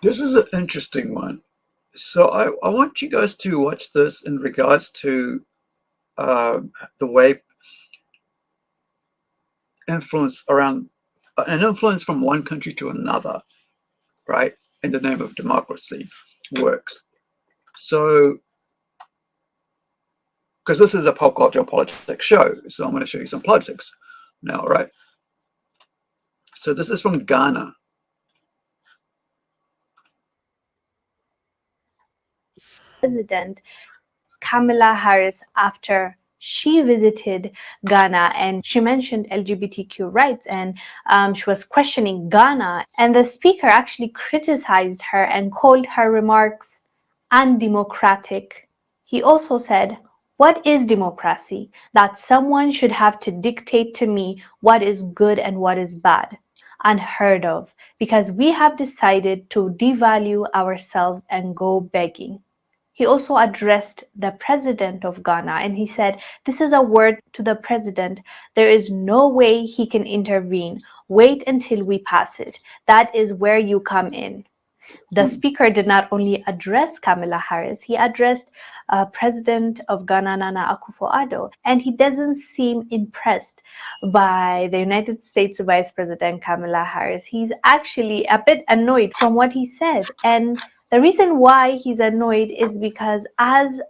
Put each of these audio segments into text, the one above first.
This is an interesting one. So I want you guys to watch this in regards to uh, the way influence around an influence from one country to another, right, in the name of democracy works. So, because this is a pop culture politics show, so I'm going to show you some politics now, right? So this is from Ghana. President Kamala Harris after she visited Ghana and she mentioned LGBTQ rights and she was questioning Ghana. And the speaker actually criticized her and called her remarks undemocratic. He also said, "What is democracy? That someone should have to dictate to me what is good and what is bad. Unheard of, because we have decided to devalue ourselves and go begging." He also addressed the president of Ghana and he said, "This is a word to the president. There is no way he can intervene. Wait until we pass it. That is where you come in." The speaker did not only address Kamala Harris, he addressed President of Ghana, Nana Akufo-Addo, and he doesn't seem impressed by the United States Vice President Kamala Harris. He's actually a bit annoyed from what he said. And the reason why he's annoyed is because as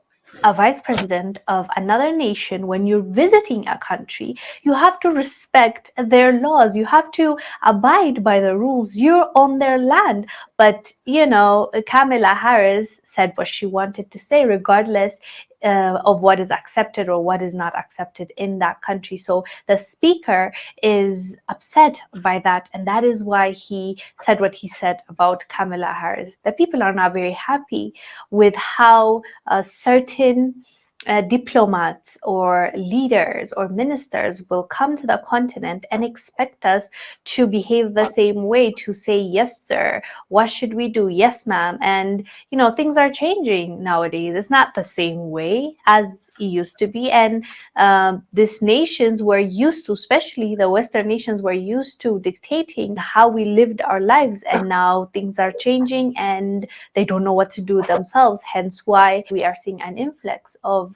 a vice president of another nation, when you're visiting a country, you have to respect their laws. You have to abide by the rules. You're on their land. But, Kamala Harris said what she wanted to say, regardless of what is accepted or what is not accepted in that country. So the speaker is upset by that, and that is why he said what he said about Kamala Harris. The people are not very happy with how certain diplomats or leaders or ministers will come to the continent and expect us to behave the same way, to say, "Yes, sir, what should we do? Yes, ma'am." And, things are changing nowadays. It's not the same way as it used to be. And these nations were used to, especially the Western nations, were used to dictating how we lived our lives. And now things are changing and they don't know what to do themselves. Hence why we are seeing an influx of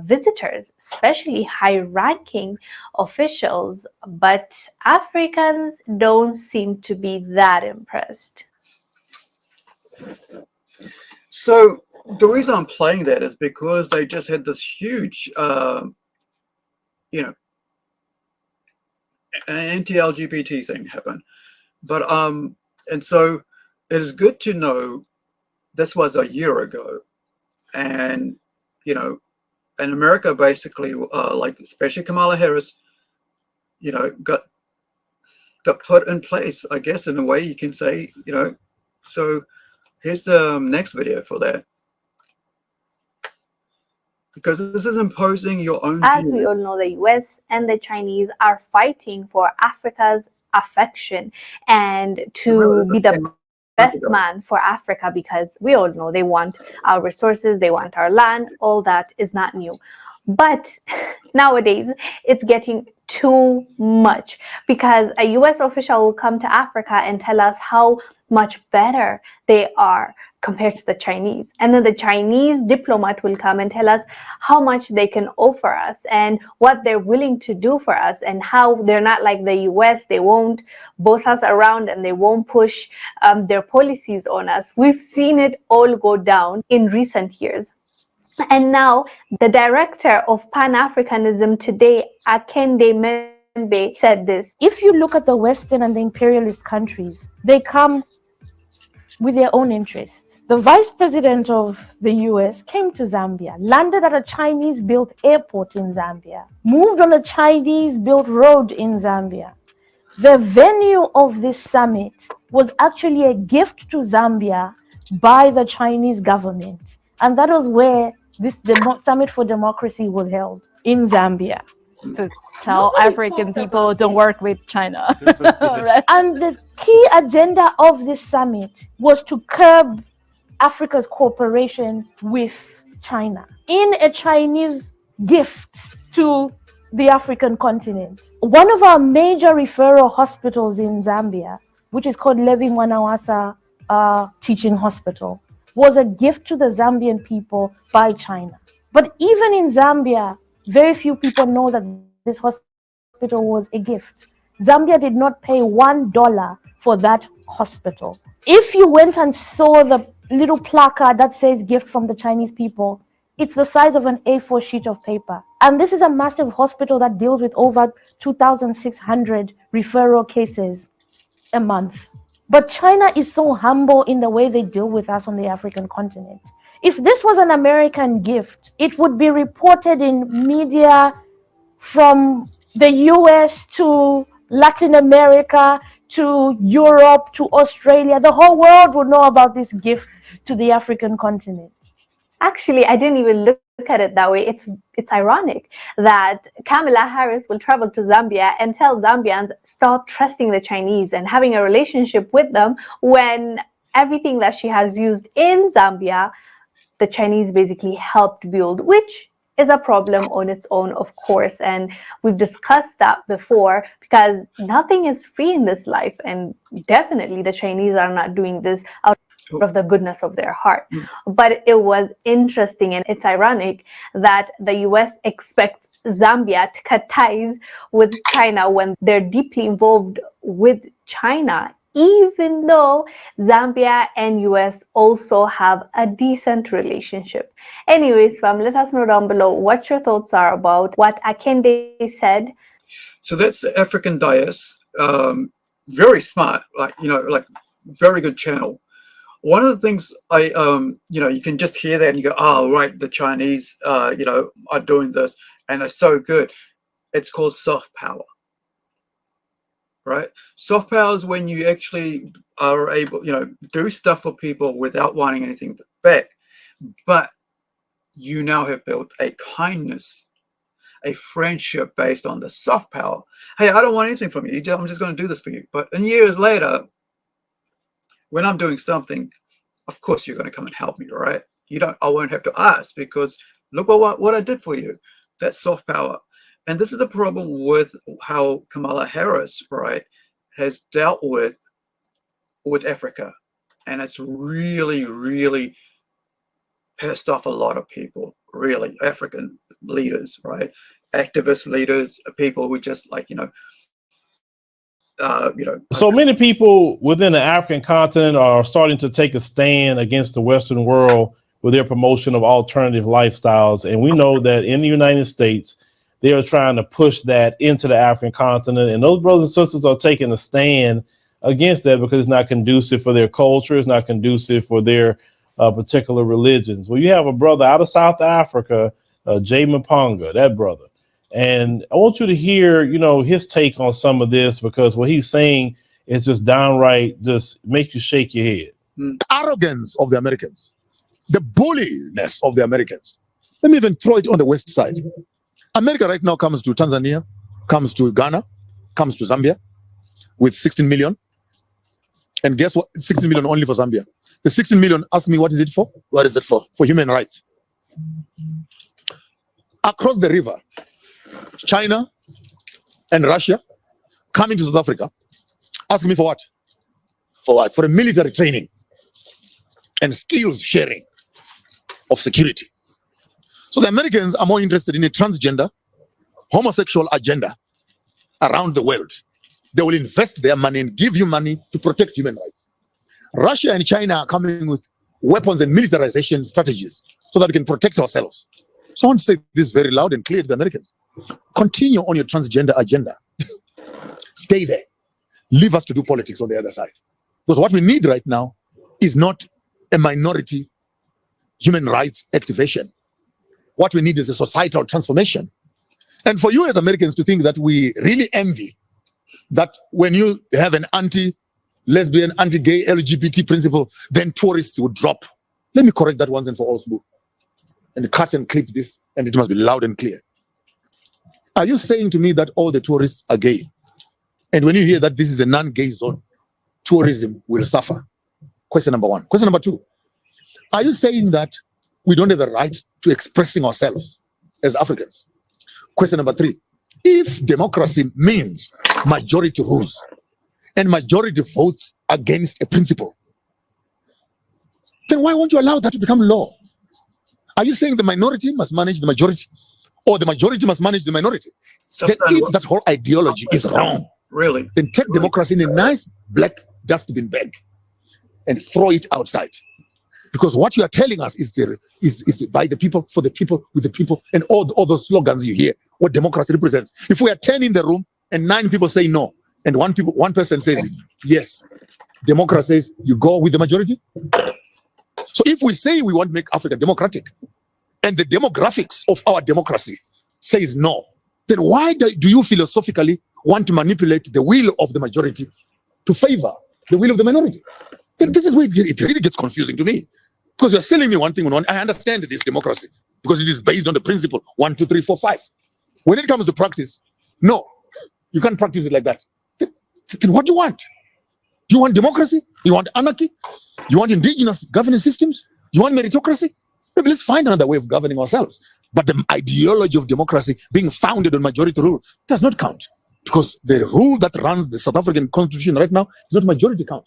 visitors, especially high-ranking officials. But Africans don't seem to be that impressed. So the reason I'm playing that is because they just had this huge, an anti-LGBT thing happen. But and so it is good to know this was a year ago, and in America, basically, like especially Kamala Harris, got put in place, I guess, in a way you can say, So here's the next video for that, because this is imposing your own As we view. all know, the US and the Chinese are fighting for Africa's affection and Remember, to this be is the 10 months best ago. man for Africa, because we all know they want our resources, they want our land. All that is not new. But nowadays, it's getting too much, because a US official will come to Africa and tell us how much better they are compared to the Chinese. And then the Chinese diplomat will come and tell us how much they can offer us and what they're willing to do for us, and how they're not like the US. They won't boss us around and they won't push their policies on us. We've seen it all go down in recent years. And now the director of Pan-Africanism today, Akende Membe, said this: If you look at the Western and the imperialist countries, they come with their own interests. The vice president of the US came to Zambia, landed at a Chinese-built airport in Zambia, moved on a Chinese-built road in Zambia. The venue of this summit was actually a gift to Zambia by the Chinese government. And that was where this Summit for Democracy was held, in Zambia. To tell African people don't work with China. Right? And the key agenda of this summit was to curb Africa's cooperation with China in a Chinese gift to the African continent. One of our major referral hospitals in Zambia, which is called Levi Mwanawasa teaching hospital was a gift to the Zambian people by China. But even in Zambia, very few people know that this hospital was a gift. Zambia did not pay $1 for that hospital. If you went and saw the little placard that says gift from the Chinese people, it's the size of an A4 sheet of paper. And this is a massive hospital that deals with over 2,600 referral cases a month. But China is so humble in the way they deal with us on the African continent. If this was an American gift, it would be reported in media from the US to Latin America to Europe to Australia. The whole world would know about this gift to the African continent. Actually, I didn't even look at it that way. It's ironic that Kamala Harris will travel to Zambia and tell Zambians stop trusting the Chinese and having a relationship with them, when everything that she has used in Zambia, the Chinese basically helped build, which is a problem on its own, of course. And we've discussed that before, because nothing is free in this life. And definitely the Chinese are not doing this out of the goodness of their heart. But it was interesting, and it's ironic that the US expects Zambia to cut ties with China when they're deeply involved with China, even though Zambia and US also have a decent relationship. Anyways, fam, let us know down below what your thoughts are about what Akende said. So that's the African Dias. Very smart, like very good channel. One of the things you can just hear that and you go, oh, right, the Chinese, are doing this and they're so good. It's called soft power, right? Soft power is when you actually are able, do stuff for people without wanting anything back. But you now have built a kindness, a friendship based on the soft power. Hey, I don't want anything from you. I'm just going to do this for you. But years later, when I'm doing something, of course you're going to come and help me, right? I won't have to ask, because look what I did for you. That's soft power. And this is the problem with how Kamala Harris, right, has dealt with Africa. And it's really, really pissed off a lot of people, really, African leaders, right? Activist leaders, people who just So many people within the African continent are starting to take a stand against the Western world with their promotion of alternative lifestyles. And we know that in the United States, they are trying to push that into the African continent. And those brothers and sisters are taking a stand against that because it's not conducive for their culture. It's not conducive for their particular religions. Well, you have a brother out of South Africa, Jay Mapanga, that brother. And I want you to hear, his take on some of this, because what he's saying is just downright just makes you shake your head. The arrogance of the Americans, the bulliness of the Americans. Let me even throw it on the west side. America right now comes to Tanzania, comes to Ghana, comes to Zambia with 16 million. And guess what? 16 million only for Zambia. The 16 million, ask me, what is it for? What is it for? For human rights. Across the river, China and Russia coming to South Africa, ask me for what? For what? For a military training and skills sharing of security. So the Americans are more interested in a transgender, homosexual agenda around the world. They will invest their money and give you money to protect human rights. Russia and China are coming with weapons and militarization strategies so that we can protect ourselves. So I want to say this very loud and clear to the Americans. Continue on your transgender agenda. Stay there. Leave us to do politics on the other side. Because what we need right now is not a minority human rights activation. What we need is a societal transformation. And for you as Americans to think that we really envy that when you have an anti-lesbian, anti-gay, LGBT principle, then tourists would drop. Let me correct that once and for all, Smooth. And cut and clip this, and it must be loud and clear. Are you saying to me that all the tourists are gay? And when you hear that this is a non-gay zone, tourism will suffer? Question number one. Question number two, are you saying that we don't have a right to expressing ourselves as Africans? Question number three, if democracy means majority rules and majority votes against a principle, then why won't you allow that to become law? Are you saying the minority must manage the majority, or the majority must manage the minority? Then if that whole ideology is wrong, really, then take democracy in a nice black dustbin bag and throw it outside. Because what you are telling us is by the people, for the people, with the people, and all those slogans you hear, what democracy represents. If we are 10 in the room and 9 people say no, and one person says yes, democracy says you go with the majority. So if we say we want to make Africa democratic, and the demographics of our democracy says no, then why do you philosophically want to manipulate the will of the majority to favor the will of the minority? Then this is where it really gets confusing to me. Because you're selling me one thing on one. I understand this democracy because it is based on the principle 1, 2, 3, 4, 5. When it comes to practice, no, you can't practice it like that. Then what do you want? Do you want democracy? You want anarchy? You want indigenous governance systems? You want meritocracy? Maybe let's find another way of governing ourselves. But the ideology of democracy being founded on majority rule does not count, because the rule that runs the South African constitution right now is not majority count.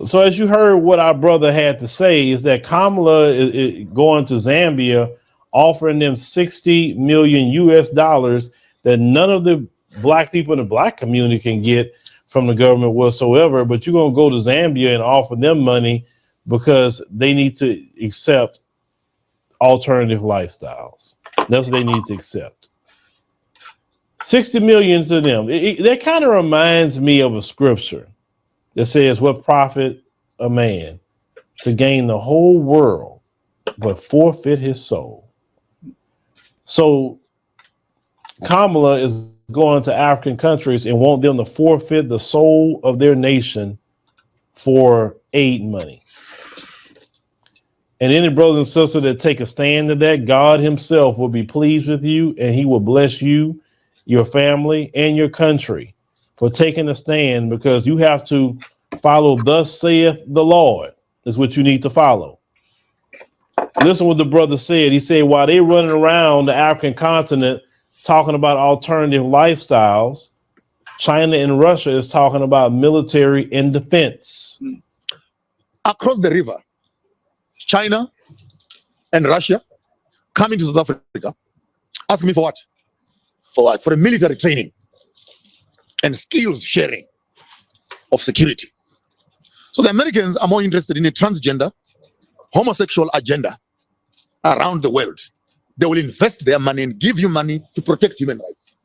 So as you heard what our brother had to say is that Kamala is going to Zambia, offering them $60 million US that none of the black people in the black community can get from the government whatsoever. But you're going to go to Zambia and offer them money because they need to accept alternative lifestyles. That's what they need to accept. 60 million to them. That kind of reminds me of a scripture that says, what profit a man to gain the whole world but forfeit his soul? So Kamala is going to African countries and want them to forfeit the soul of their nation for aid money. And any brothers and sisters that take a stand to that, God himself will be pleased with you, and he will bless you, your family, and your country for taking a stand, because you have to follow thus saith the Lord is what you need to follow. Listen what the brother said. He said, while they running around the African continent talking about alternative lifestyles, China and Russia is talking about military and defense. Across the river, China and Russia coming to South Africa, ask me for what? For what? For a military training and skills sharing of security. So the Americans are more interested in a transgender, homosexual agenda around the world. They will invest their money and give you money to protect human rights.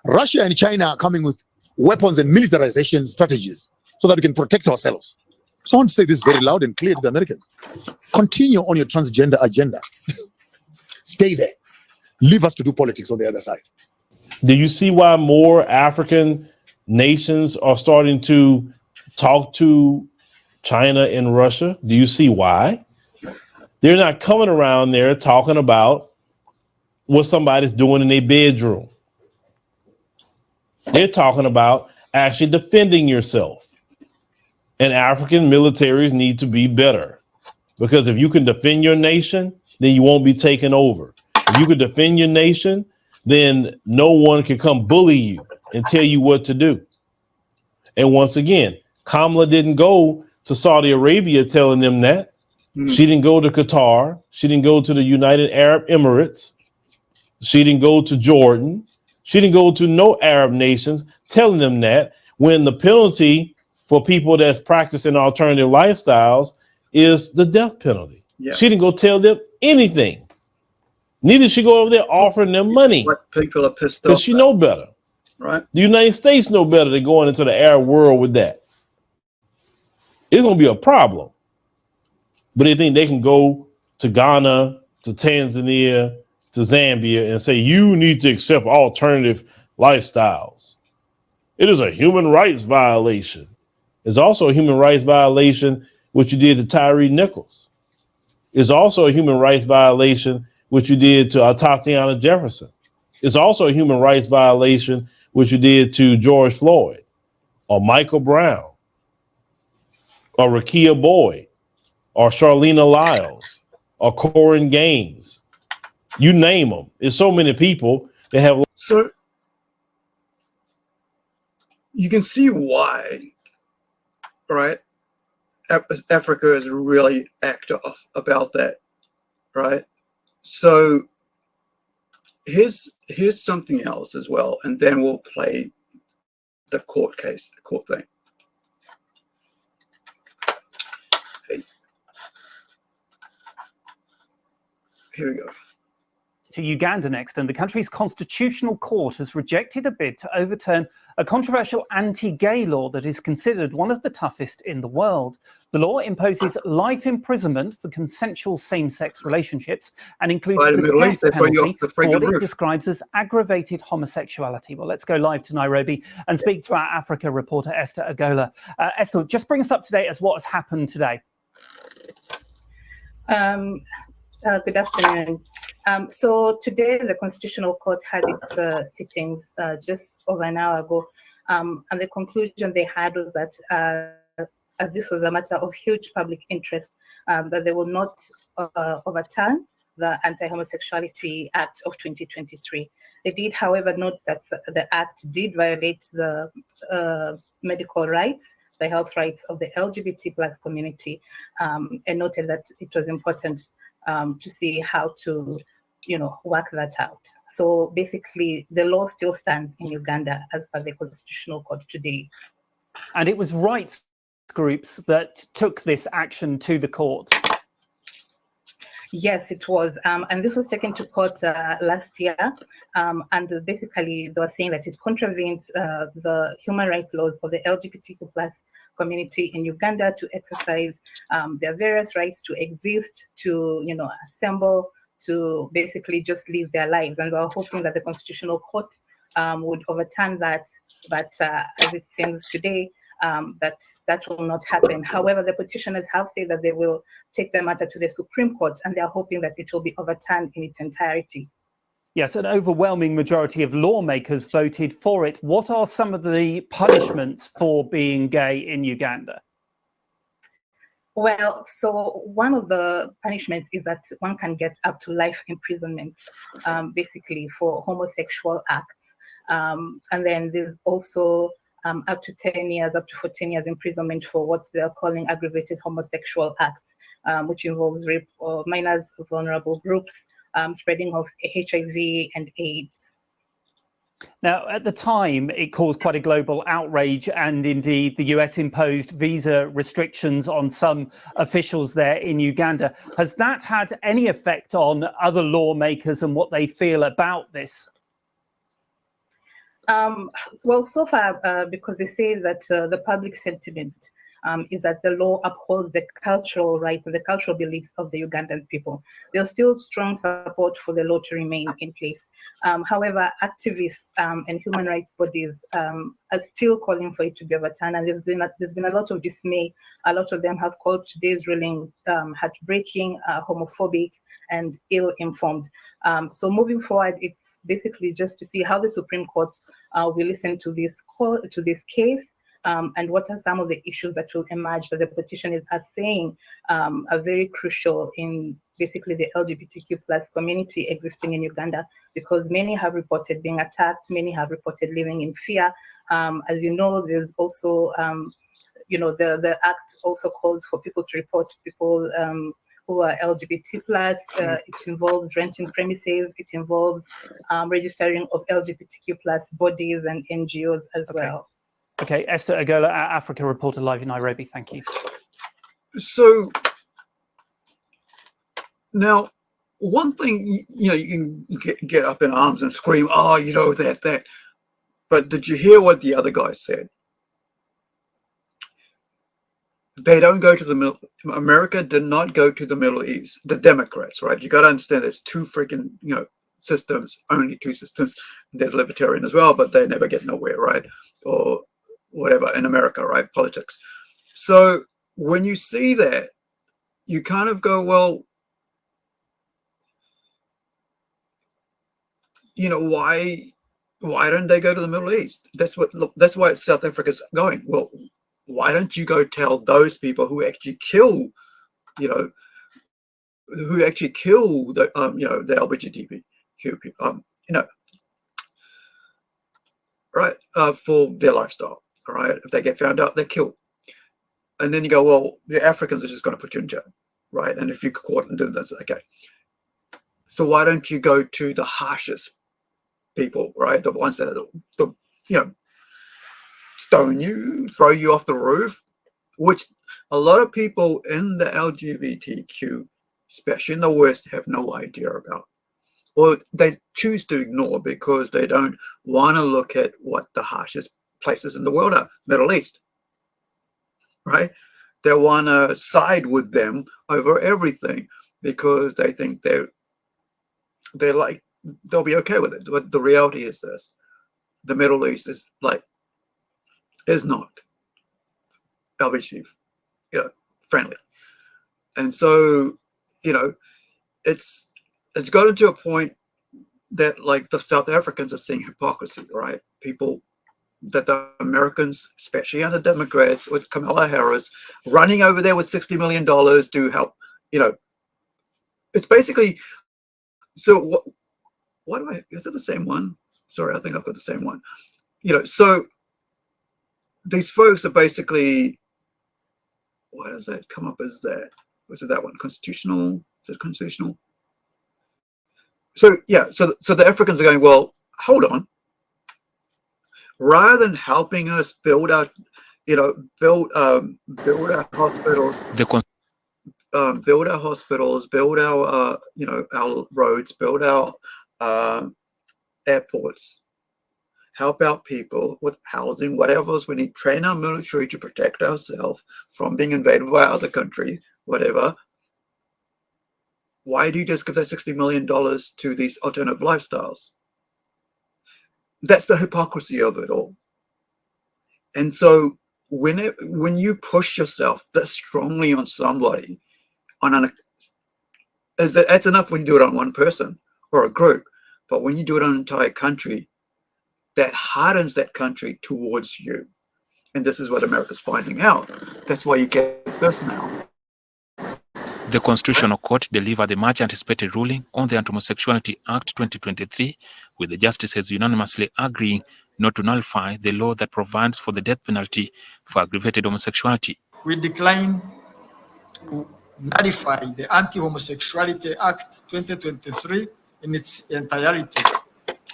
Russia and China are coming with weapons and militarization strategies so that we can protect ourselves. So I want to say this very loud and clear to the Americans. Continue on your transgender agenda. Stay there. Leave us to do politics on the other side. Do you see why more African nations are starting to talk to China and Russia? Do you see why? They're not coming around there talking about what somebody's doing in their bedroom. They're talking about actually defending yourself. And African militaries need to be better, because if you can defend your nation, then you won't be taken over. If you can defend your nation, then no one can come bully you and tell you what to do. And once again, Kamala didn't go to Saudi Arabia telling them that. She didn't go to Qatar. She didn't go to the United Arab Emirates. She didn't go to Jordan. She didn't go to no Arab nations telling them that, when the penalty for people that's practicing alternative lifestyles is the death penalty. Yeah. She didn't go tell them anything. Neither did she go over there offering them money. What people are pissed off. Because she know better. Right. The United States know better than going into the Arab world with that. It's going to be a problem. But they think they can go to Ghana, to Tanzania, to Zambia and say, you need to accept alternative lifestyles. It is a human rights violation. It's also a human rights violation what you did to Tyree Nichols. It's also a human rights violation what you did to Tatiana Jefferson. It's also a human rights violation what you did to George Floyd or Michael Brown or Rakia Boyd or Charlena Lyles or Corin Gaines. You name them. There's so many people that have. So you can see why, right? Africa is really active about that, right? So here's something else as well, and then we'll play the court thing. Hey, here we go. To Uganda next, and the country's constitutional court has rejected a bid to overturn a controversial anti-gay law that is considered one of the toughest in the world. The law imposes life imprisonment for consensual same-sex relationships and includes Right, the Middle death East, that's where penalty the for what freaking it roof. describes as aggravated homosexuality. Well, let's go live to Nairobi and speak to our Africa reporter, Esther Agola. Esther, just bring us up to date as what has happened today. Good afternoon. So today the Constitutional Court had its sittings just over an hour ago, and the conclusion they had was that as this was a matter of huge public interest, that they will not overturn the Anti-Homosexuality Act of 2023. They did, however, note that the act did violate the medical rights, the health rights of the LGBT plus community, and noted that it was important to see how to, work that out. So basically, the law still stands in Uganda as per the Constitutional Court today. And it was rights groups that took this action to the court. Yes, it was. And this was taken to court last year. And basically, they were saying that it contravenes the human rights laws of the LGBTQ plus community in Uganda to exercise their various rights to exist, to, assemble, to basically just live their lives. And we were hoping that the Constitutional Court would overturn that. But as it seems today, that will not happen. However, the petitioners have said that they will take the matter to the Supreme Court, and they are hoping that it will be overturned in its entirety. Yes, an overwhelming majority of lawmakers voted for it. What are some of the punishments for being gay in Uganda? Well, so one of the punishments is that one can get up to life imprisonment, basically for homosexual acts. And then there's also up to 10 years, up to 14 years imprisonment for what they're calling aggravated homosexual acts, which involves rape of minors, vulnerable groups, spreading of HIV and AIDS. Now, at the time, it caused quite a global outrage, and indeed the US imposed visa restrictions on some officials there in Uganda. Has that had any effect on other lawmakers and what they feel about this? Well, so far, because they say that the public sentiment is that the law upholds the cultural rights and the cultural beliefs of the Ugandan people. There's still strong support for the law to remain in place. However, activists and human rights bodies are still calling for it to be overturned, and there's been a lot of dismay. A lot of them have called today's ruling heartbreaking, homophobic, and ill-informed. So moving forward, it's basically just to see how the Supreme Court will listen to this case. And what are some of the issues that will emerge that the petitioners are saying are very crucial in basically the LGBTQ plus community existing in Uganda, because many have reported being attacked, many have reported living in fear. As you know, there's also, the act also calls for people to report people who are LGBT plus. It involves renting premises. It involves registering of LGBTQ plus bodies and NGOs as well. Okay, Esther Agola, our Africa reporter live in Nairobi. Thank you. So now, one thing, you can get up in arms and scream, oh, that. But did you hear what the other guy said? They don't go to the Middle. America did not go to the Middle East. The Democrats, right? You got to understand, there's two freaking, systems. Only two systems. There's libertarian as well, but they never get nowhere, right? Or whatever in America, right? Politics. So when you see that, you kind of go, well, why don't they go to the Middle East? That's why South Africa's going. Well, why don't you go tell those people who actually kill, the the LGBTQ people, right, for their lifestyle, all right? If they get found out, they're killed. And then you go, well, the Africans are just going to put you in jail, right? And if you caught and do this, okay. So why don't you go to the harshest people, right? The ones that are the stone you, throw you off the roof, which a lot of people in the LGBTQ, especially in the West, have no idea about. Or they choose to ignore because they don't want to look at what the harshest places in the world are. Middle East, right? They want to side with them over everything because they think they're like, they'll be okay with it. But the reality is this: the Middle East is not LGBTQ friendly, and so it's gotten to a point that like the South Africans are seeing hypocrisy, right? People that the Americans, especially under Democrats with Kamala Harris, running over there with $60 million to help, it's basically, so what do is it the same one? Sorry, I think I've got the same one. So these folks are basically, why does that come up as that? Was it that one? Constitutional? Is it constitutional? So yeah, so the Africans are going, well, hold on. Rather than helping us build our, build our hospitals, build our hospitals, build our, our roads, build our airports, help out people with housing, whatever else we need, train our military to protect ourselves from being invaded by other countries, whatever. Why do you just give that $60 million to these alternative lifestyles? That's the hypocrisy of it all. And so when you push yourself this strongly on somebody, it's enough when you do it on one person or a group, but when you do it on an entire country, that hardens that country towards you. And this is what America's finding out. That's why you get this now. The Constitutional Court delivered the much anticipated ruling on the Anti-Homosexuality Act 2023, with the justices unanimously agreeing not to nullify the law that provides for the death penalty for aggravated homosexuality. We decline to nullify the Anti-Homosexuality Act 2023 in its entirety.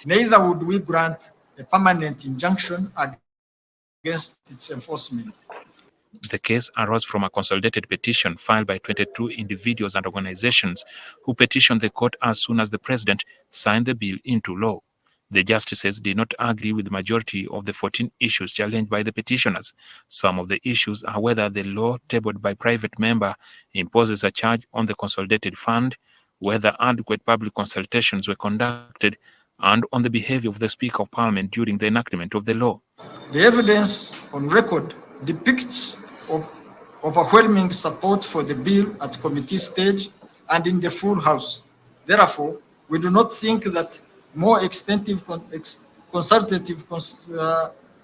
Neither would we grant a permanent injunction against its enforcement. The case arose from a consolidated petition filed by 22 individuals and organizations who petitioned the court as soon as the president signed the bill into law. The justices did not agree with the majority of the 14 issues challenged by the petitioners. Some of the issues are whether the law tabled by private member imposes a charge on the consolidated fund, whether adequate public consultations were conducted, and on the behavior of the Speaker of Parliament during the enactment of the law. The evidence on record depicts overwhelming support for the bill at committee stage and in the full House. Therefore, we do not think that more extensive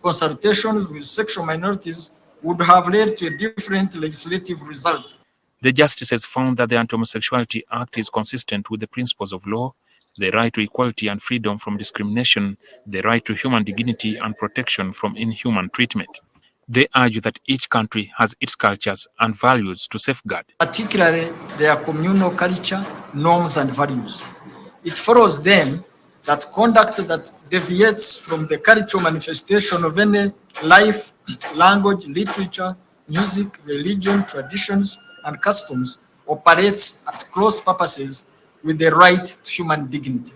consultations with sexual minorities would have led to a different legislative result. The justices found that the Anti-Homosexuality Act is consistent with the principles of law, the right to equality and freedom from discrimination, the right to human dignity and protection from inhuman treatment. They argue that each country has its cultures and values to safeguard, particularly their communal culture, norms, and values. It follows then that conduct that deviates from the cultural manifestation of any life, language, literature, music, religion, traditions, and customs operates at cross purposes with the right to human dignity.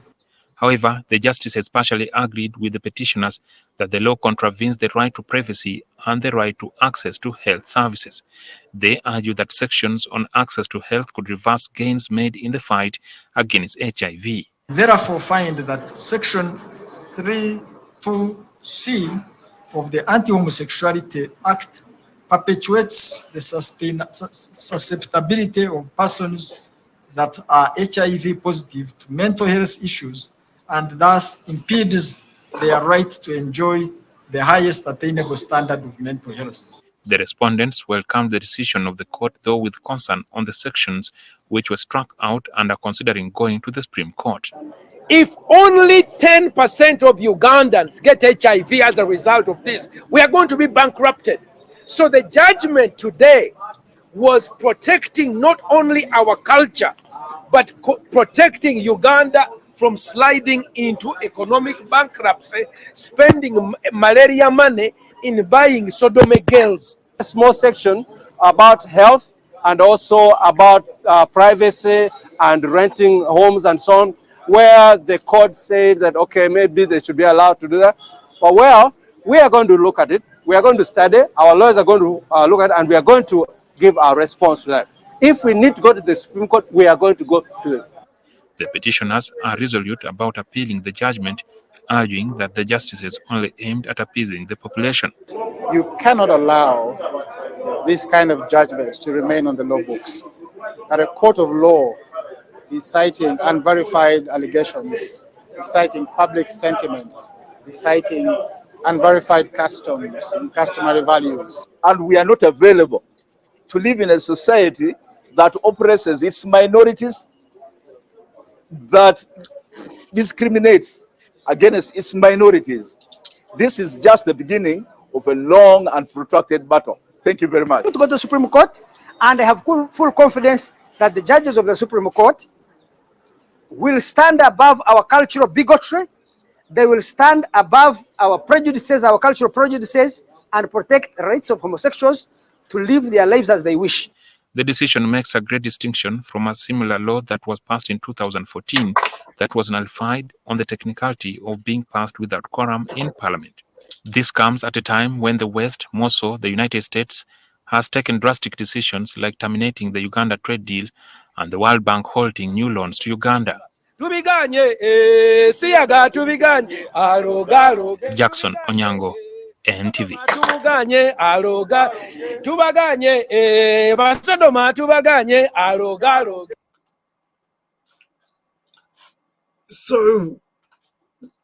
However, the justices partially agreed with the petitioners that the law contravenes the right to privacy and the right to access to health services. They argue that sections on access to health could reverse gains made in the fight against HIV. Therefore, find that Section 3(2)(c) of the Anti-Homosexuality Act perpetuates the susceptibility of persons that are HIV positive to mental health issues, and thus impedes their right to enjoy the highest attainable standard of mental health. The respondents welcomed the decision of the court, though with concern on the sections which were struck out and are considering going to the Supreme Court. If only 10% of Ugandans get HIV as a result of this, we are going to be bankrupted. So the judgment today was protecting not only our culture, but protecting Uganda from sliding into economic bankruptcy, spending malaria money in buying sodomy girls. A small section about health and also about privacy and renting homes and so on, where the court said that, okay, maybe they should be allowed to do that. But well, we are going to look at it. We are going to study. Our lawyers are going to look at it, and we are going to give our response to that. If we need to go to the Supreme Court, we are going to go to it. The petitioners are resolute about appealing the judgment, arguing that the justices only aimed at appeasing the population. You cannot allow this kind of judgments to remain on the law books. That a court of law is citing unverified allegations, is citing public sentiments, is citing unverified customs and customary values. And we are not available to live in a society that oppresses its minorities, that discriminates against its minorities. This is just the beginning of a long and protracted battle. Thank you very much. To go to the Supreme Court, and I have full confidence that the judges of the Supreme Court will stand above our cultural bigotry. They will stand above our prejudices, our cultural prejudices, and protect the rights of homosexuals to live their lives as they wish. The decision makes a great distinction from a similar law that was passed in 2014 that was nullified on the technicality of being passed without quorum in Parliament. This comes at a time when the West, more so the United States, has taken drastic decisions like terminating the Uganda trade deal and the World Bank halting new loans to Uganda. Jackson Onyango, NTV. So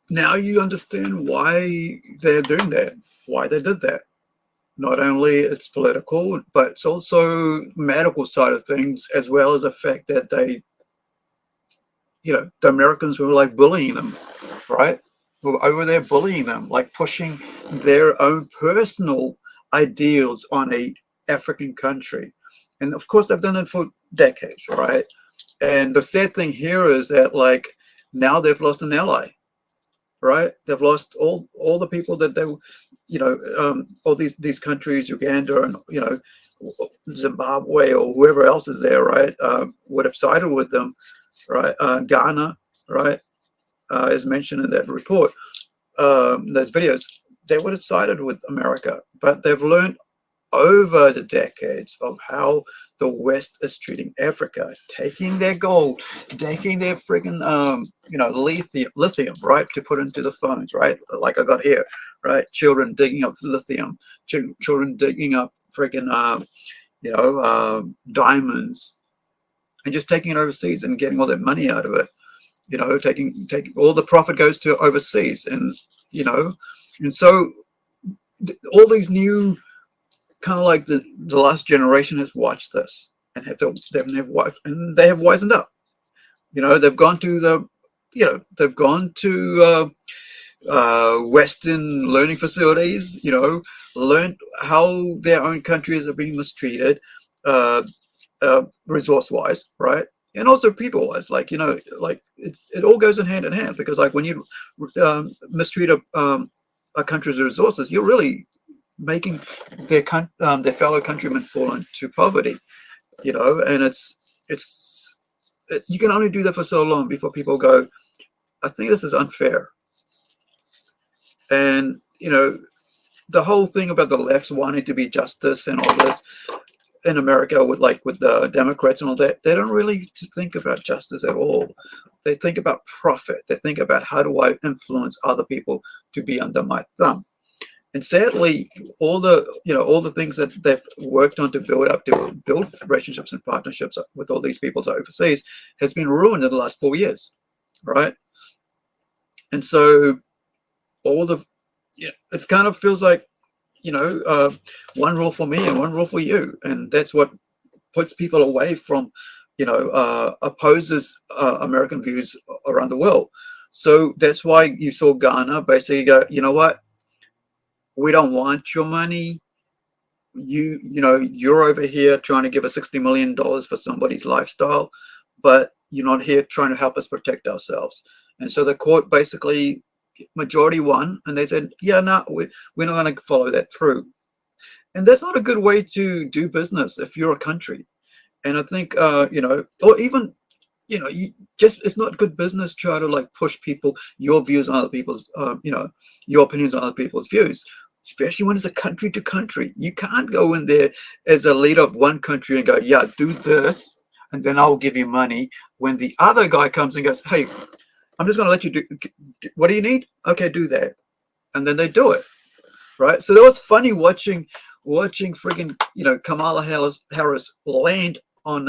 now you understand why they're doing that, why they did that. Not only it's political, but it's also medical side of things, as well as the fact that they, you know, the Americans were like bullying them, right? Were over there bullying them, like pushing their own personal ideals on a African country. And of course, they've done it for decades, right? And the sad thing here is that, like, now they've lost an ally, right? They've lost all the people that they, you know, all these countries, Uganda and, you know, Zimbabwe or whoever else is there, right, would have sided with them, right? Ghana, right, as mentioned in that report, those videos, they would have sided with America, but they've learned over the decades of how the West is treating Africa, taking their gold, taking their friggin' you know, lithium, right, to put into the phones, right, like I got here, right, children digging up lithium, children digging up friggin' you know, diamonds, and just taking it overseas and getting all that money out of it, you know, taking all the profit goes to overseas, and you know, and so all these new kind of like the last generation has watched this and they have wisened up. You know, they've gone to the, you know, they've gone to Western learning facilities, you know, learned how their own countries are being mistreated, resource-wise, right? And also people-wise, like, you know, like it all goes in hand, because like when you mistreat a country's resources, you're really making their fellow countrymen fall into poverty, you know. And you can only do that for so long before people go, I think this is unfair. And you know, the whole thing about the left wanting to be justice and all this in America with the Democrats and all that, they don't really think about justice at all. They think about profit. They think about, how do I influence other people to be under my thumb? And sadly, all the things that they've worked on to build relationships and partnerships with all these peoples overseas has been ruined in the last 4 years, right? And so it kind of feels like, you know, one rule for me and one rule for you, and that's what puts people away from, you know, opposes American views around the world. So that's why you saw Ghana basically go, you know what? We don't want your money. you know, you're over here trying to give us $60 million for somebody's lifestyle, but you're not here trying to help us protect ourselves. And so the court basically majority won, and they said, yeah, no, we're not going to follow that through. And that's not a good way to do business if you're a country. And I think, you know, or even, you know, it's not good business to try to like push people, your views on other people's, you know, your opinions on other people's views, especially when it's a country to country. You can't go in there as a leader of one country and go, yeah, do this, and then I'll give you money. When the other guy comes and goes, hey, I'm just going to let you do, what do you need? Okay, do that. And then they do it, right? So that was funny watching friggin', you know, Kamala Harris land on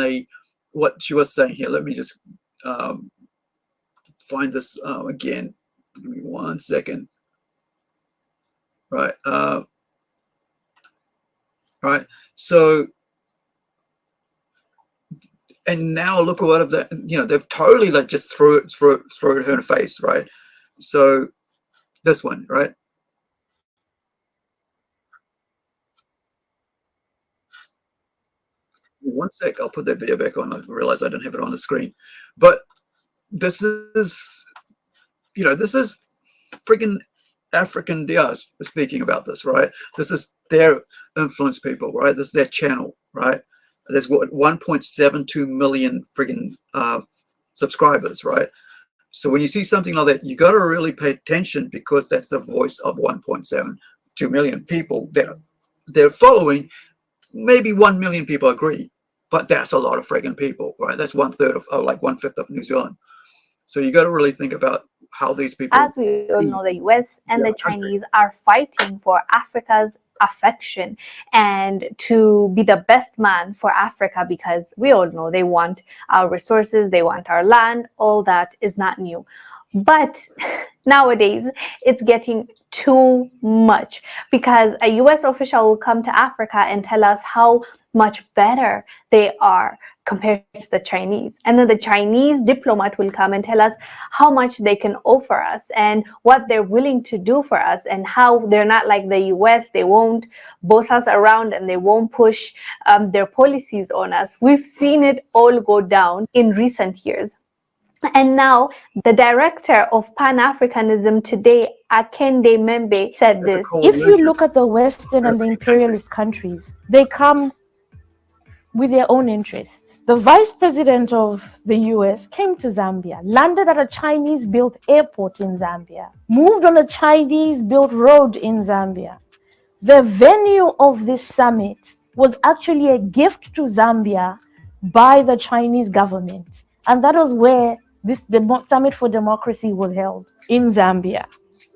what she was saying here. Let me just find this again. Give me 1 second. Right. Right. So, and now look at what of that, you know, they've totally like just threw it in her face, right? So this one, right? One sec, I'll put that video back on. I realized I didn't have it on the screen. But this is, you know, this is freaking African dias speaking about this, right? This is their influence people, right? This is their channel, right? There's what 1.72 million friggin' subscribers, right? So when you see something like that, you got to really pay attention, because that's the voice of 1.72 million people that they're following. Maybe 1 million people agree, but that's a lot of friggin' people, right? That's 1/3 of, like 1/5 of New Zealand. So you got to really think about how these people. As we all know, the US and the Chinese are fighting for Africa's affection and to be the best man for Africa, because we all know they want our resources, they want our land. All that is not new. But nowadays, it's getting too much, because a US official will come to Africa and tell us how much better they are compared to the Chinese. And then the Chinese diplomat will come and tell us how much they can offer us and what they're willing to do for us, and how they're not like the US. They won't boss us around and they won't push their policies on us. We've seen it all go down in recent years. And now the director of Pan-Africanism today, Akende Membe, said this. If you look at the Western and the imperialist countries, they come with their own interests. The vice president of the US came to Zambia, landed at a Chinese-built airport in Zambia, moved on a Chinese-built road in Zambia. The venue of this summit was actually a gift to Zambia by the Chinese government. And that was where this Summit for Democracy was held, in Zambia.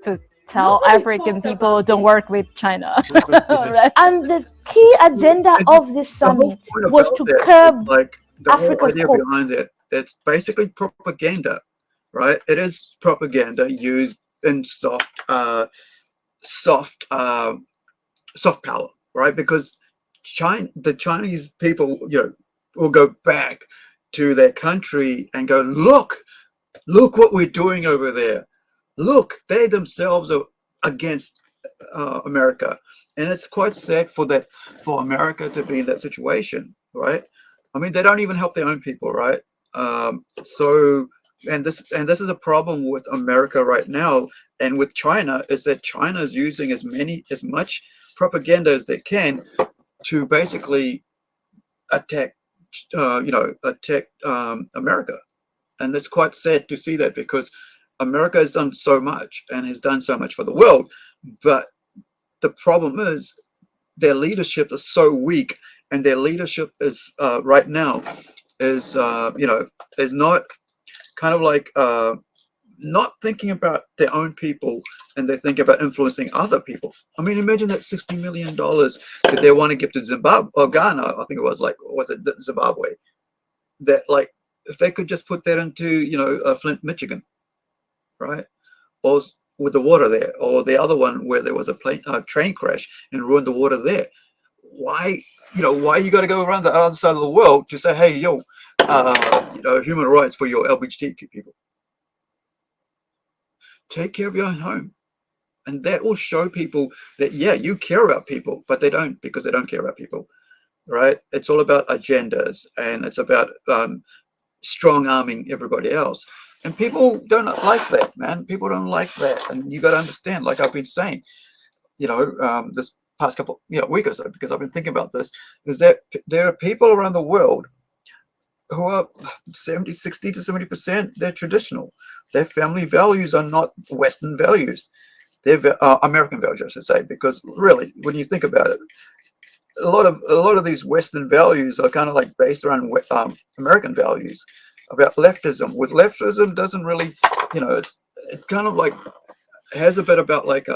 To tell African people don't work with China. Right. And the key agenda of this summit was to curb like the Africa's whole idea behind it. It's basically propaganda, right? It is propaganda used in soft power, right? Because the Chinese people, you know, will go back to their country and go, look what we're doing over there. Look, they themselves are against America. And it's quite sad for America to be in that situation, right? I mean, they don't even help their own people, right? So this is a problem with America right now, and with China, is that China is using as much propaganda as they can to basically attack America. And it's quite sad to see that, because America has done so much and has done so much for the world, but the problem is their leadership is so weak, and their leadership is right now is is not kind of like not thinking about their own people, and they think about influencing other people. I mean, imagine that $60 million that they want to give to Zimbabwe or Ghana. I think it was Zimbabwe. That, like, if they could just put that into Flint, Michigan, right? Or with the water there, or the other one where there was a train crash and ruined the water there. Why you got to go around the other side of the world to say, hey, human rights for your LGBTQ people? Take care of your own home. And that will show people that, yeah, you care about people, but they don't, because they don't care about people, right? It's all about agendas, and it's about strong arming everybody else. And people don't like that, man. People don't like that. And you got to understand, like I've been saying, this past couple, week or so, because I've been thinking about this, is that there are people around the world who are 60 to 70%, they're traditional. Their family values are not Western values. They're American values, I should say, because really, when you think about it, a lot of these Western values are kind of like based around American values about leftism. With leftism doesn't really, it's kind of like has a bit about like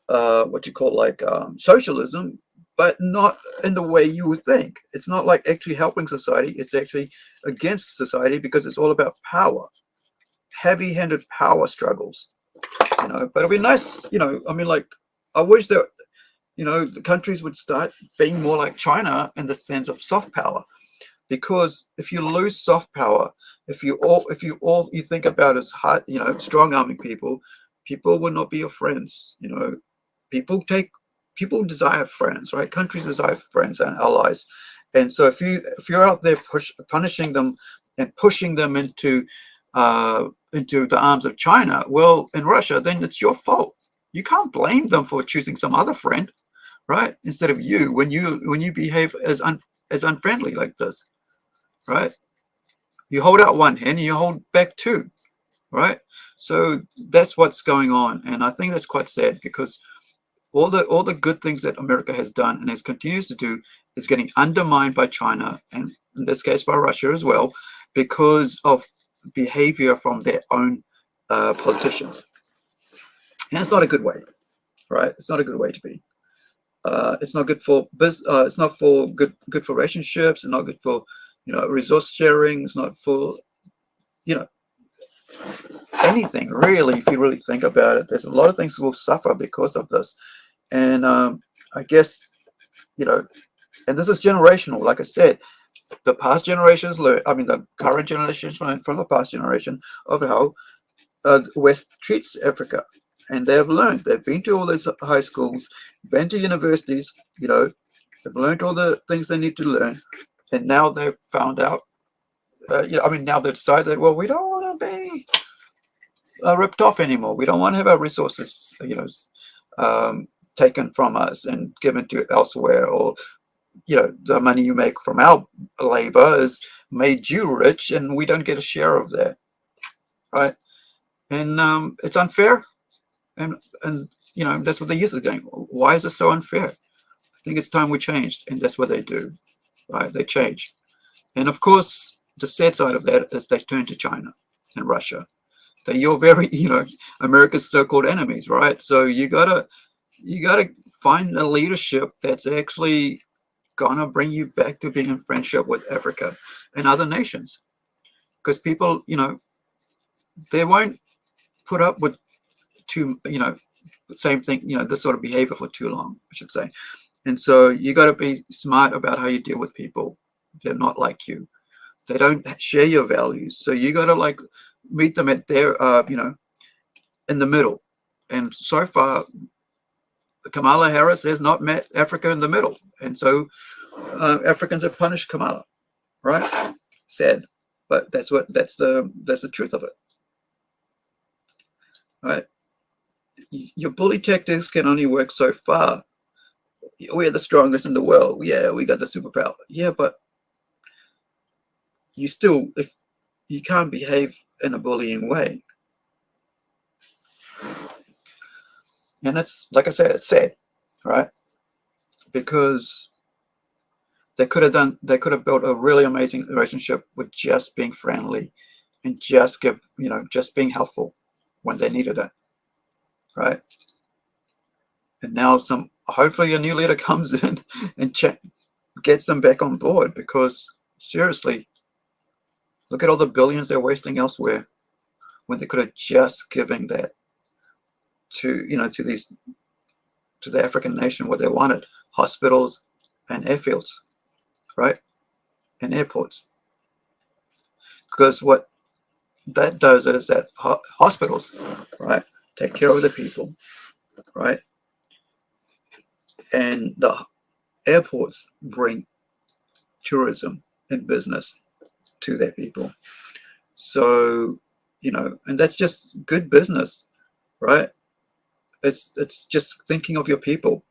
what you call like socialism, but not in the way you would think. It's not like actually helping society. It's actually against society, because it's all about power, heavy-handed power struggles. But it'd be nice, I mean, like, I wish that the countries would start being more like China in the sense of soft power. Because if you lose soft power, if you think about as hard, strong arming people will not be your friends. People desire friends, right? Countries desire friends and allies. And so if you're out there punishing them and pushing them into the arms of China, well, in Russia, then it's your fault. You can't blame them for choosing some other friend, right? Instead of you, when you behave as unfriendly like this, right? You hold out one hand and you hold back two, right? So that's what's going on, and I think that's quite sad, because all the good things that America has done and has continues to do is getting undermined by China, and in this case by Russia as well, because of behavior from their own politicians. And it's not a good way, right? It's not a good way to be. It's not good for business. It's not good for relationships. It's not good for resource sharing. It's not for anything really. If you really think about it, there's a lot of things will suffer because of this. And I guess and this is generational. Like I said, the past generations learn. I mean, the current generations learn from the past generation of how the West treats Africa. And they've learned. They've been to all these high schools, been to universities, they've learned all the things they need to learn. And now they've found out, now they've decided, well, we don't want to be ripped off anymore. We don't want to have our resources, taken from us and given to elsewhere, or, the money you make from our labor is made you rich and we don't get a share of that, right? And it's unfair. And that's what the youth are going. Why is it so unfair? I think it's time we changed, and that's what they do, right? They change. And of course, the sad side of that is they turn to China and Russia. They're your very, America's so-called enemies, right? So you gotta find a leadership that's actually gonna bring you back to being in friendship with Africa and other nations, because people, they won't put up with same thing, this sort of behavior for too long, I should say. And so you got to be smart about how you deal with people. They're not like you. They don't share your values. So you got to like meet them at their, in the middle. And so far, Kamala Harris has not met Africa in the middle. And so Africans have punished Kamala, right? Sad, but that's the truth of it, right? Your bully tactics can only work so far. We're the strongest in the world. Yeah, we got the superpower. Yeah, but if you can't behave in a bullying way. And that's, like I said, it's sad, right? Because they could have built a really amazing relationship with just being friendly and just being helpful when they needed it, right? And now hopefully a new leader comes in and gets them back on board, because seriously, look at all the billions they're wasting elsewhere when they could have just given that to the African nation what they wanted: hospitals and airfields, right? And airports. Because what that does is that hospitals, right, take care of the people, right? And the airports bring tourism and business to their people. So, you know, and that's just good business, right? It's just thinking of your people.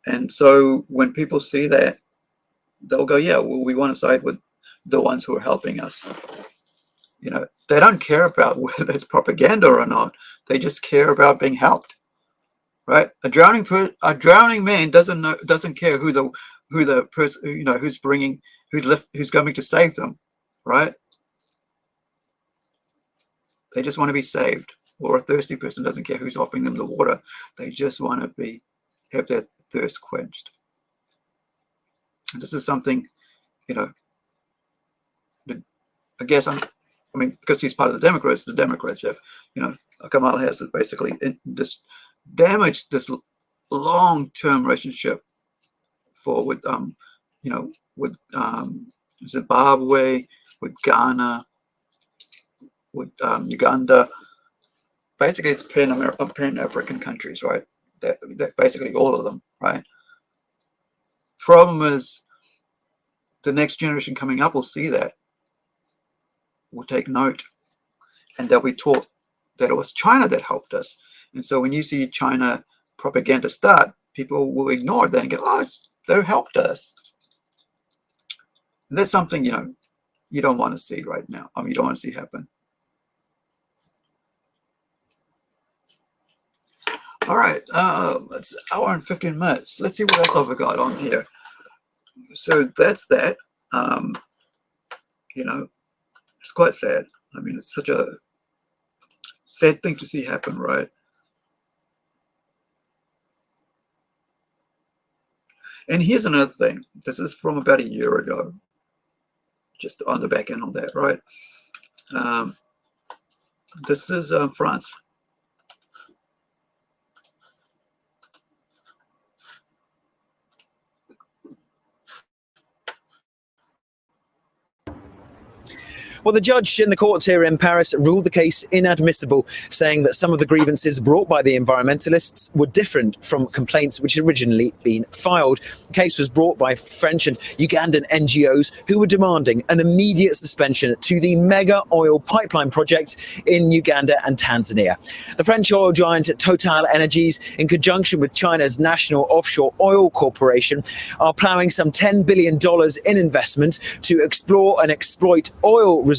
And so when people see that, they'll go, yeah, well, we want to side with the ones who are helping us. You know, they don't care about whether it's propaganda or not. They just care about being helped, right? A drowning man doesn't care who the person, you know, who's going to save them, right? They just want to be saved. Or a thirsty person doesn't care who's offering them the water. They just want to have their thirst quenched. And this is something, you know, I guess I mean, because he's part of the Democrats have, you know, Kamala Harris has basically damaged this long-term relationship with you know, with Zimbabwe, with Ghana, with Uganda. Basically, it's Pan-African countries, right? That basically all of them, right? Problem is, the next generation coming up will see that, will take note, and they'll be taught that it was China that helped us. And so when you see China propaganda start, people will ignore that and go, oh, they helped us. And that's something, you know, you don't want to see right now. I mean, you don't want to see happen. All right, it's an hour and 15 minutes. Let's see what else I've got on here. So that's that. You know, it's quite sad. I mean, it's such a sad thing to see happen, right? And here's another thing. This is from about a year ago, just on the back end on that, right? This is France. Well, the judge in the court here in Paris ruled the case inadmissible, saying that some of the grievances brought by the environmentalists were different from complaints which had originally been filed. The case was brought by French and Ugandan NGOs who were demanding an immediate suspension to the mega oil pipeline project in Uganda and Tanzania. The French oil giant Total Energies, in conjunction with China's National Offshore Oil Corporation, are ploughing some $10 billion in investment to explore and exploit oil reserves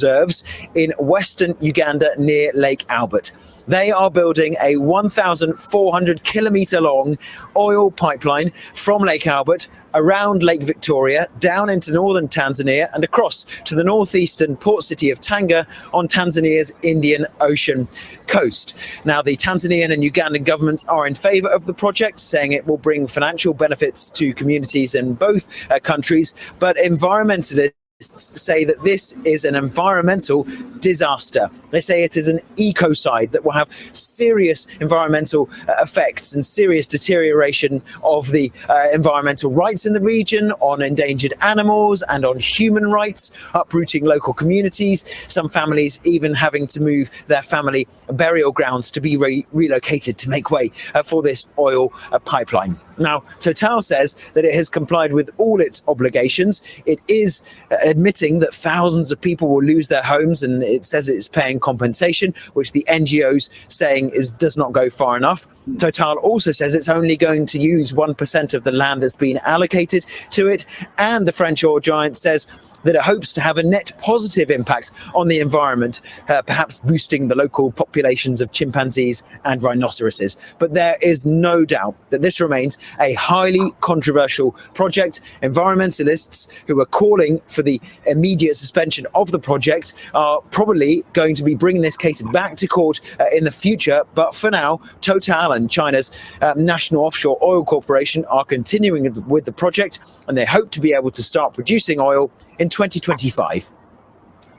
in western Uganda near Lake Albert. They are building a 1,400 kilometer long oil pipeline from Lake Albert around Lake Victoria, down into northern Tanzania and across to the northeastern port city of Tanga on Tanzania's Indian Ocean coast. Now, the Tanzanian and Ugandan governments are in favor of the project, saying it will bring financial benefits to communities in both countries, but environmentalists say that this is an environmental disaster. They say it is an ecocide that will have serious environmental effects and serious deterioration of the environmental rights in the region, on endangered animals and on human rights, uprooting local communities, some families even having to move their family burial grounds to be relocated to make way for this oil pipeline. Now, Total says that it has complied with all its obligations. It is admitting that thousands of people will lose their homes, and it says it's paying compensation, which the NGOs saying does not go far enough. Total also says it's only going to use 1% of the land that's been allocated to it, and the French oil giant says that it hopes to have a net positive impact on the environment, perhaps boosting the local populations of chimpanzees and rhinoceroses. But there is no doubt that this remains a highly controversial project. Environmentalists who are calling for the immediate suspension of the project are probably going to be bringing this case back to court in the future. But for now, Total and China's National Offshore Oil Corporation are continuing with the project, and they hope to be able to start producing oil in 2025.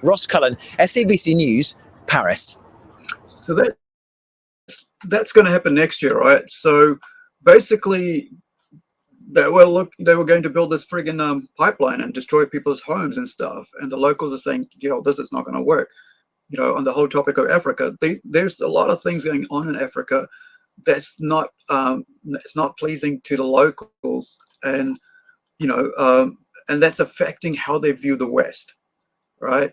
Ross Cullen, SABC News, Paris. So that's going to happen next year, right? So basically, they were going to build this friggin' pipeline and destroy people's homes and stuff, and the locals are saying, yo, this is not going to work. you know, on the whole topic of Africa, there's a lot of things going on in Africa that's not it's not pleasing to the locals, and you know, and that's affecting how they view the West, right?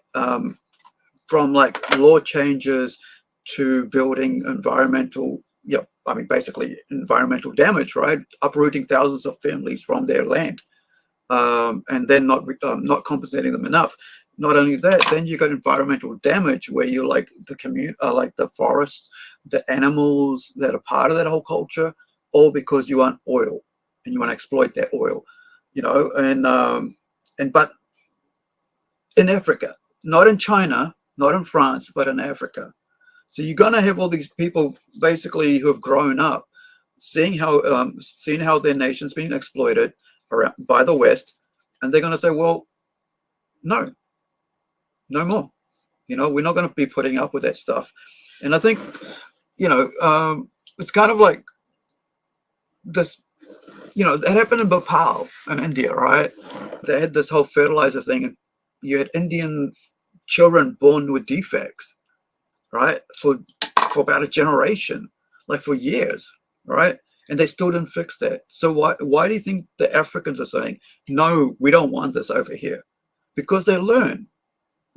From like law changes to building environmental, yeah, I mean basically environmental damage, right? Uprooting thousands of families from their land, and then not compensating them enough. Not only that, then you got environmental damage where you like the like the forests, the animals that are part of that whole culture, all because you want oil and you want to exploit that oil, you know. And but in Africa, not in China, not in France, but in Africa. So you're gonna have all these people basically who have grown up, seeing how their nation's being exploited by the West, and they're gonna say, well, no more. You know, we're not going to be putting up with that stuff. And I think, you know, it's kind of like this, you know, that happened in Bhopal in India, right? They had this whole fertilizer thing, and you had Indian children born with defects, right? For about a generation, like for years, right? And they still didn't fix that. So why do you think the Africans are saying, no, we don't want this over here? Because they learn.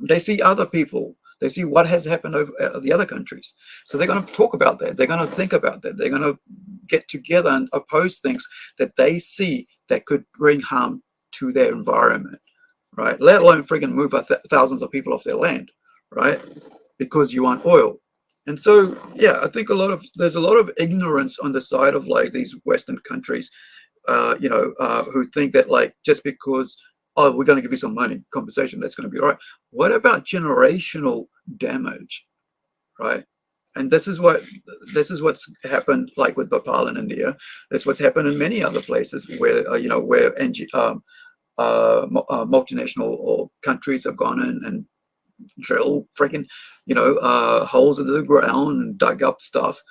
They see other people. They see what has happened over the other countries. So they're going to talk about that. They're going to think about that. They're going to get together and oppose things that they see that could bring harm to their environment, right? Let alone friggin' move thousands of people off their land, right? Because you want oil. And so, yeah, I think there's a lot of ignorance on the side of like these Western countries, you know, who think that like just because, oh, we're going to give you some money compensation, that's going to be all right. What about generational damage, right? And this is what's happened, like with Bhopal in India. That's what's happened in many other places where you know, where multinational or countries have gone in and drilled freaking, you know, holes into the ground and dug up stuff.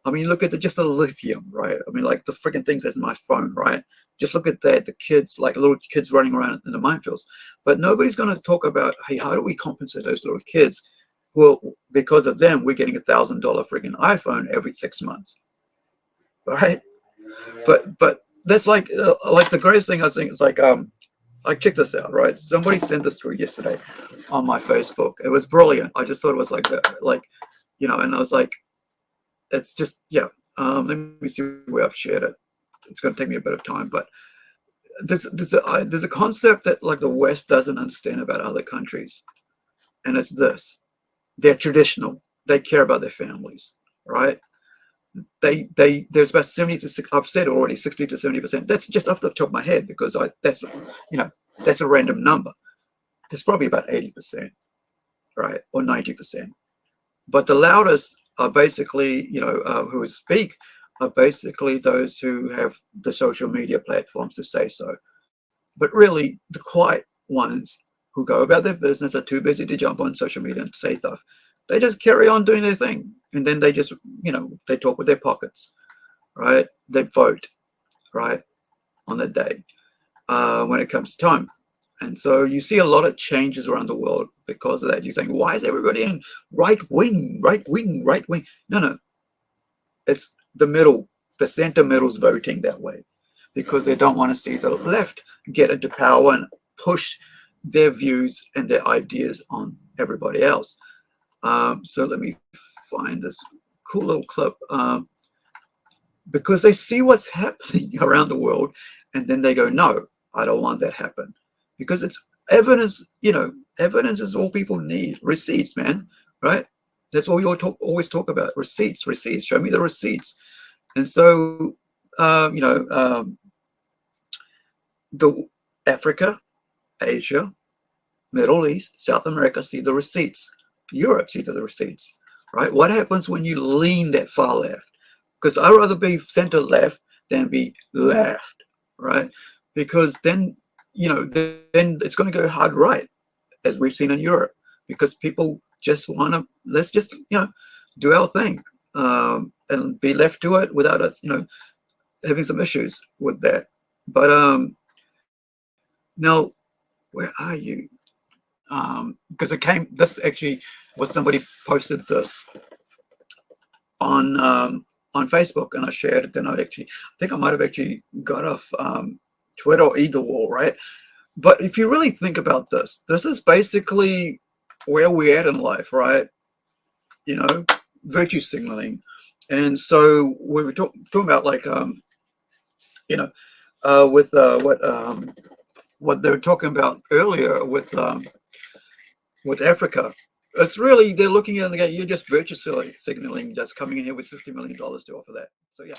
I mean, look at just the lithium, right? I mean, like the freaking things that's in my phone, right? Just look at that, the kids, like little kids running around in the minefields. But nobody's going to talk about, hey, how do we compensate those little kids? Well, because of them, we're getting $1,000 freaking iPhone every 6 months, right? But that's like the greatest thing I think is like check this out, right? Somebody sent this through yesterday on my Facebook. It was brilliant. I just thought it was like you know, and I was like, it's just, yeah. Let me see where I've shared it. It's going to take me a bit of time, but there's a concept that like the West doesn't understand about other countries, and it's this: they're traditional. They care about their families, right? There's about 70 to 60, I've said already 60 to 70%. That's just off the top of my head because that's, you know, that's a random number. There's probably about 80%, right, or 90%. But the loudest are basically, you know, who speak are basically those who have the social media platforms to say so. But really, the quiet ones who go about their business are too busy to jump on social media and say stuff. They just carry on doing their thing. And then they just, you know, they talk with their pockets, right? They vote, right, on the day when it comes to time. And so you see a lot of changes around the world because of that. You're saying, why is everybody in right wing? No. It's the middle, the center middle's voting that way because they don't want to see the left get into power and push their views and their ideas on everybody else. So let me find this cool little clip because they see what's happening around the world and then they go, no, I don't want that happen. Because it's evidence, you know, evidence is all people need. Receipts, man, right? That's what we always talk about. Receipts. Show me the receipts. And so, you know, the Africa, Asia, Middle East, South America see the receipts. Europe see the receipts, right? What happens when you lean that far left? Because I'd rather be center left than be left, right? Because then, you know, then it's going to go hard right, as we've seen in Europe, because people just want to, let's just, you know, do our thing and be left to it without us, you know, having some issues with that. But now, where are you? because this actually was somebody posted this on Facebook, and I shared it. Then I think I might have actually got off Twitter or either wall, right? But if you really think about this is basically where we're at in life, right? You know, virtue signaling. And so we were talking about, like, you know, with what they were talking about earlier with Africa. It's really, they're looking at it again, you're just virtue signaling, just coming in here with $60 million to offer that. So yeah.